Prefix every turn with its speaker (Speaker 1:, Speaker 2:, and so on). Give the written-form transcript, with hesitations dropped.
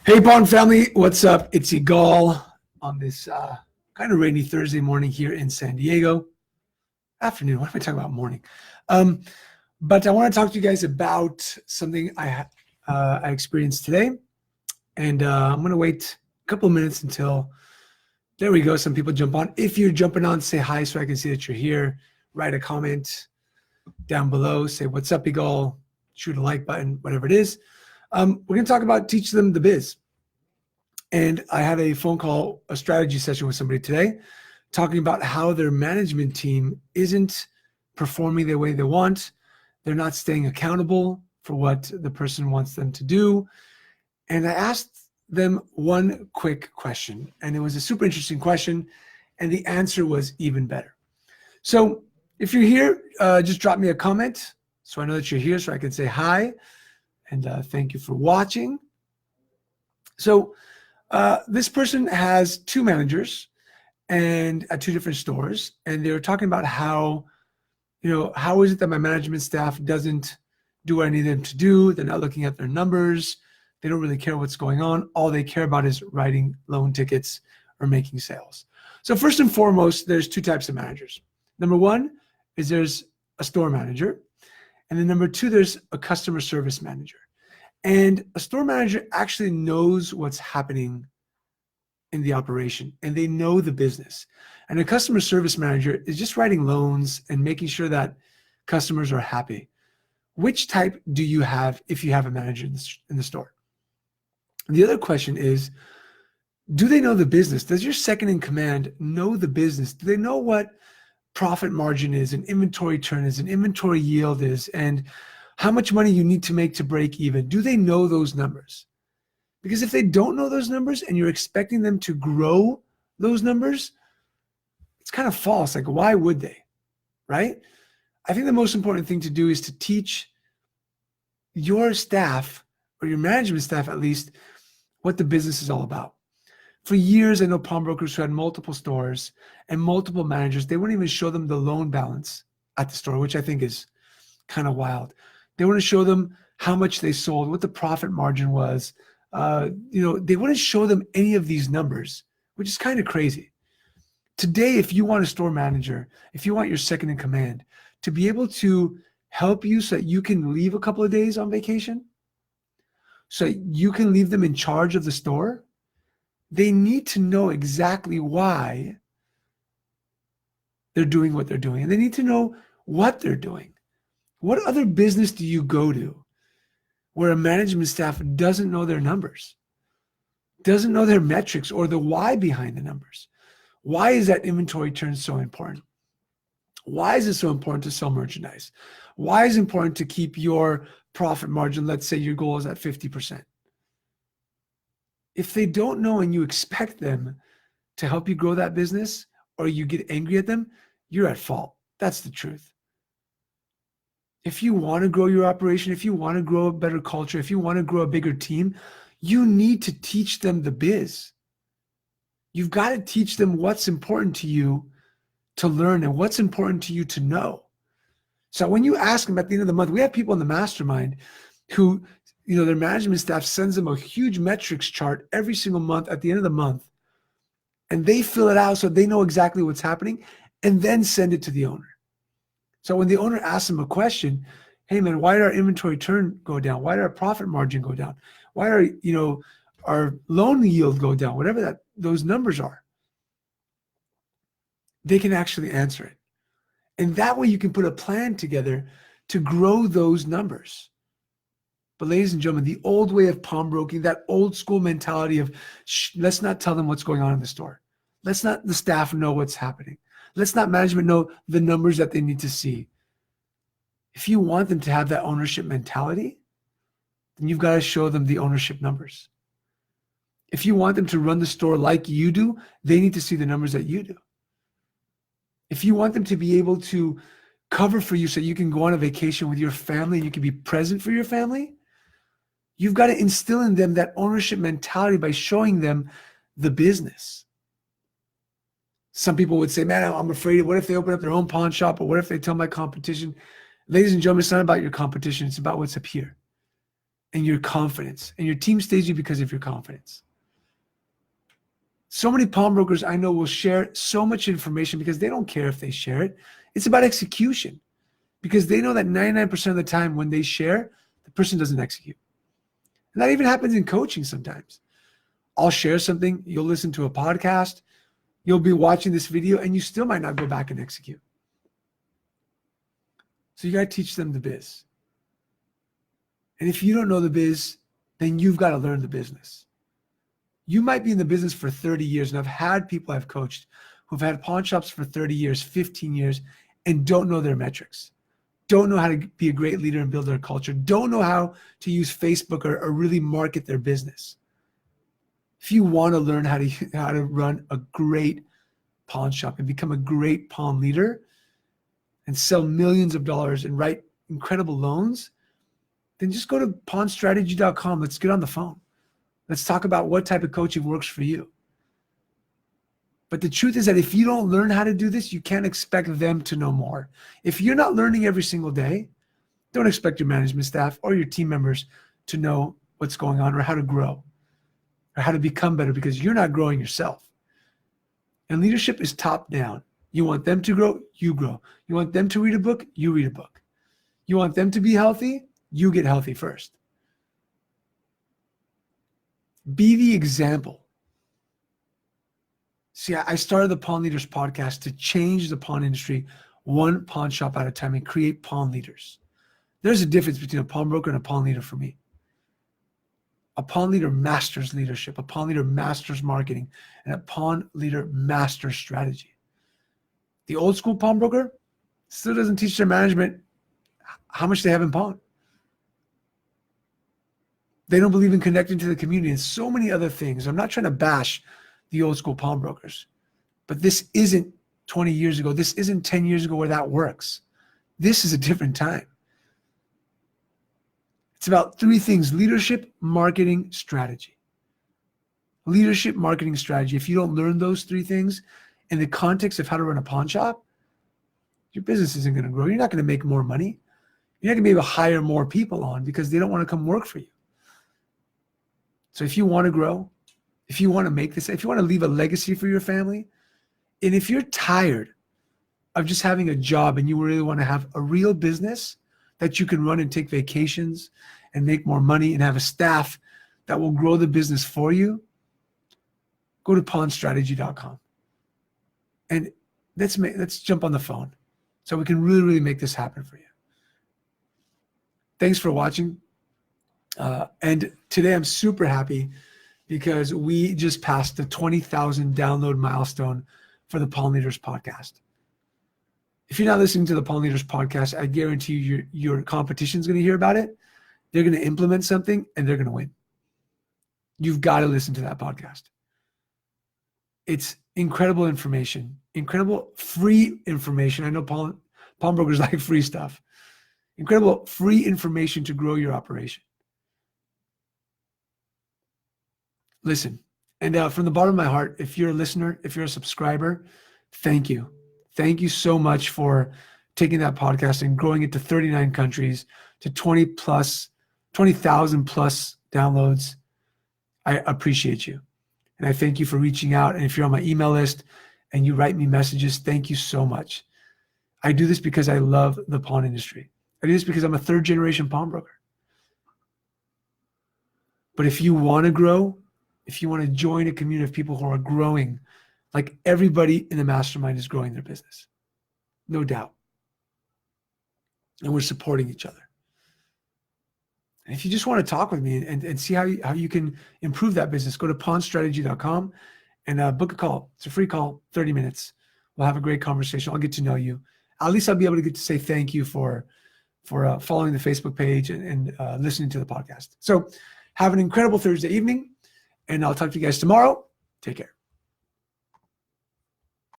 Speaker 1: Hey, Pawn family, what's up? It's Yigal on this kind of rainy Thursday morning here in San Diego. Afternoon, what am I talking about? Morning. Um, but I want to talk to you guys about something I experienced today. And I'm going to wait a couple of minutes until, there we go, some people jump on. If you're jumping on, say hi so I can see that you're here. Write a comment down below. Say, what's up, Yigal? Shoot a like button, whatever it is. We're going to talk about teach them the biz. And I had a phone call, a strategy session with somebody today, talking about how their management team isn't performing the way they want. They're not staying accountable for what the person wants them to do. And I asked them one quick question, and it was a super interesting question, and the answer was even better. So if you're here, just drop me a comment so I know that you're here so I can say hi, and thank you for watching. So this person has two managers and at two different stores, and they were talking about how is it that my management staff doesn't do what I need them to do? They're not looking at their numbers. They don't really care what's going on. All they care about is writing loan tickets or making sales. So first and foremost, there's two types of managers. Number one is there's a store manager, and then number two, there's a customer service manager. And a store manager actually knows what's happening in the operation, and they know the business. And a customer service manager is just writing loans and making sure that customers are happy. Which type do you have if you have a manager in the store? The other question is, do they know the business? Does your second in command know the business? Do they know what profit margin is, and inventory turn is, and inventory yield is, and how much money you need to make to break even? Do they know those numbers? Because if they don't know those numbers and you're expecting them to grow those numbers, it's kind of false. Like, why would they, right? I think the most important thing to do is to teach your staff, or your management staff at least, what the business is all about. For years, I know pawnbrokers who had multiple stores and multiple managers, they wouldn't even show them the loan balance at the store, which I think is kind of wild. They wouldn't show them how much they sold, what the profit margin was. They wouldn't show them any of these numbers, which is kind of crazy. Today, if you want a store manager, if you want your second in command to be able to help you so that you can leave a couple of days on vacation, so you can leave them in charge of the store, they need to know exactly why they're doing what they're doing. And they need to know what they're doing. What other business do you go to where a management staff doesn't know their numbers, doesn't know their metrics or the why behind the numbers? Why is that inventory turn so important? Why is it so important to sell merchandise? Why is it important to keep your profit margin? Let's say your goal is at 50%. If they don't know and you expect them to help you grow that business, or you get angry at them, you're at fault. That's the truth. If you want to grow your operation, if you want to grow a better culture, if you want to grow a bigger team, you need to teach them the biz. You've got to teach them what's important to you to learn and what's important to you to know. So when you ask them at the end of the month, we have people in the mastermind who, their management staff sends them a huge metrics chart every single month at the end of the month, and they fill it out so they know exactly what's happening and then send it to the owner. So when the owner asks them a question, hey man, why did our inventory turn go down? Why did our profit margin go down? Why did our loan yield go down? Whatever those numbers are, they can actually answer it. And that way you can put a plan together to grow those numbers. But ladies and gentlemen, the old way of pawnbroking, that old school mentality of let's not tell them what's going on in the store. Let's not the staff know what's happening. Let's not management know the numbers that they need to see. If you want them to have that ownership mentality, then you've got to show them the ownership numbers. If you want them to run the store like you do, they need to see the numbers that you do. If you want them to be able to cover for you so you can go on a vacation with your family and you can be present for your family, you've got to instill in them that ownership mentality by showing them the business. Some people would say, man, I'm afraid, what if they open up their own pawn shop, or what if they tell my competition? Ladies and gentlemen, it's not about your competition. It's about what's up here. and your confidence. And your team stays you because of your confidence. So many pawnbrokers I know will share so much information because they don't care if they share it. It's about execution, because they know that 99% of the time when they share, the person doesn't execute. And that even happens in coaching sometimes. I'll share something, you'll listen to a podcast, you'll be watching this video, and you still might not go back and execute. So you got to teach them the biz. And if you don't know the biz, then you've got to learn the business. You might be in the business for 30 years, and I've had people I've coached who've had pawn shops for 30 years, 15 years, and don't know their metrics, don't know how to be a great leader and build their culture, don't know how to use Facebook or really market their business. If you want to learn how to run a great pawn shop and become a great pawn leader and sell millions of dollars and write incredible loans, then just go to pawnstrategy.com. Let's get on the phone. Let's talk about what type of coaching works for you. But the truth is that if you don't learn how to do this, you can't expect them to know more. If you're not learning every single day, don't expect your management staff or your team members to know what's going on or how to grow or how to become better, because you're not growing yourself. And leadership is top down. You want them to grow, you grow. You want them to read a book, you read a book. You want them to be healthy, you get healthy first. Be the example. See, I started the Pawn Leaders podcast to change the pawn industry one pawn shop at a time and create pawn leaders. There's a difference between a pawnbroker and a pawn leader for me. A pawn leader masters leadership, a pawn leader masters marketing, and a pawn leader masters strategy. The old school pawnbroker still doesn't teach their management how much they have in pawn. They don't believe in connecting to the community and so many other things. I'm not trying to bash the old school pawnbrokers, but this isn't 20 years ago. This isn't 10 years ago where that works. This is a different time. It's about three things: leadership, marketing, strategy. Leadership, marketing, strategy. If you don't learn those three things in the context of how to run a pawn shop, your business isn't going to grow. You're not going to make more money. You're not going to be able to hire more people on because they don't want to come work for you. So if you want to grow, if you want to make this, if you want to leave a legacy for your family, and if you're tired of just having a job and you really want to have a real business that you can run and take vacations and make more money and have a staff that will grow the business for you, go to pawnstrategy.com. And let's jump on the phone so we can really make this happen for you. Thanks for watching. And today I'm super happy because we just passed the 20,000 download milestone for the Pawn Leaders podcast. If you're not listening to the Pawn Leaders podcast, I guarantee you your competition's going to hear about it. They're going to implement something and they're going to win. You've got to listen to that podcast. It's incredible information, incredible free information. I know pawnbrokers like free stuff. Incredible free information to grow your operation. Listen, and from the bottom of my heart, if you're a listener, if you're a subscriber, thank you. Thank you so much for taking that podcast and growing it to 39 countries, to 20,000 plus downloads. I appreciate you. And I thank you for reaching out. And if you're on my email list and you write me messages, thank you so much. I do this because I love the pawn industry. I do this because I'm a third generation pawnbroker. But if you want to grow, if you want to join a community of people who are growing, like everybody in the mastermind is growing their business, no doubt. And we're supporting each other. And if you just want to talk with me and see how you can improve that business, go to pawnstrategy.com and book a call. It's a free call, 30 minutes. We'll have a great conversation. I'll get to know you. At least I'll be able to get to say thank you for following the Facebook page and listening to the podcast. So have an incredible Thursday evening, and I'll talk to you guys tomorrow. Take care.